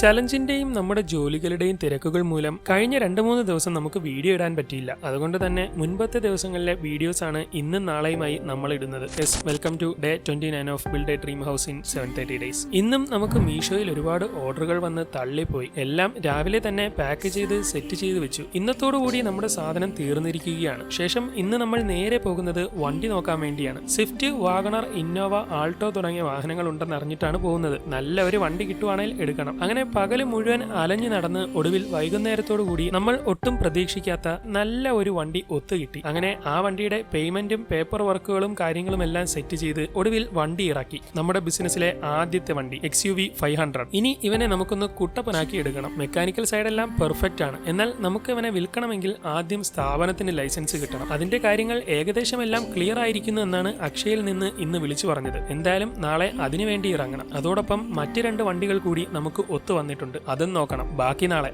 ചലഞ്ചിന്റെയും നമ്മുടെ ജോലികളുടെയും തിരക്കുകൾ മൂലം കഴിഞ്ഞ 2-3 ദിവസം നമുക്ക് വീഡിയോ ഇടാൻ പറ്റിയില്ല. അതുകൊണ്ട് തന്നെ മുൻപത്തെ ദിവസങ്ങളിലെ വീഡിയോസ് ആണ് ഇന്നും നാളെയുമായി നമ്മൾ ഇടുന്നത്. Welcome to day 29 of build a dream house in 730 days. ഇന്നും നമുക്ക് മീഷോയിൽ ഒരുപാട് ഓർഡറുകൾ വന്ന് തള്ളിപ്പോയി. എല്ലാം രാവിലെ തന്നെ പാക്ക് ചെയ്ത് സെറ്റ് ചെയ്ത് വെച്ചു. ഇന്നത്തോടുകൂടി നമ്മുടെ സാധനം തീർന്നിരിക്കുകയാണ്. ശേഷം ഇന്ന് നമ്മൾ നേരെ പോകുന്നത് വണ്ടി നോക്കാൻ വേണ്ടിയാണ്. സ്വിഫ്റ്റ്, വാഗണർ, ഇന്നോവ, ആൾട്ടോ തുടങ്ങിയ വാഹനങ്ങൾ ഉണ്ടെന്ന് അറിഞ്ഞിട്ടാണ് പോകുന്നത്. നല്ല ഒരു വണ്ടി കിട്ടുവാണെങ്കിൽ എടുക്കണം. അങ്ങനെ പകല് മുഴുവൻ അലഞ്ഞു നടന്ന് ഒടുവിൽ വൈകുന്നേരത്തോടു കൂടി നമ്മൾ ഒട്ടും പ്രതീക്ഷിക്കാത്ത നല്ല ഒരു വണ്ടി ഒത്തുകിട്ടി. അങ്ങനെ ആ വണ്ടിയുടെ പേയ്മെന്റും പേപ്പർ വർക്കുകളും കാര്യങ്ങളും എല്ലാം സെറ്റ് ചെയ്ത് ഒടുവിൽ വണ്ടി ഇറക്കി. നമ്മുടെ ബിസിനസ്സിലെ ആദ്യത്തെ വണ്ടി XUV 500. ഇനി ഇവനെ നമുക്കൊന്ന് കുട്ടപ്പനാക്കി എടുക്കണം. മെക്കാനിക്കൽ സൈഡെല്ലാം പെർഫെക്റ്റ് ആണ്. എന്നാൽ നമുക്ക് ഇവനെ വിൽക്കണമെങ്കിൽ ആദ്യം സ്ഥാപനത്തിന് ലൈസൻസ് കിട്ടണം. അതിന്റെ കാര്യങ്ങൾ ഏകദേശം എല്ലാം ക്ലിയർ ആയിരിക്കുന്നു എന്നാണ് അക്ഷയയിൽ നിന്ന് ഇന്ന് വിളിച്ചു പറഞ്ഞത്. എന്തായാലും നാളെ അതിനുവേണ്ടി ഇറങ്ങണം. അതോടൊപ്പം മറ്റ് 2 വണ്ടികൾ കൂടി നമുക്ക് ഒത്തു വന്നിട്ടുണ്ട്. അതും നോക്കണം. ബാക്കി നാളെ.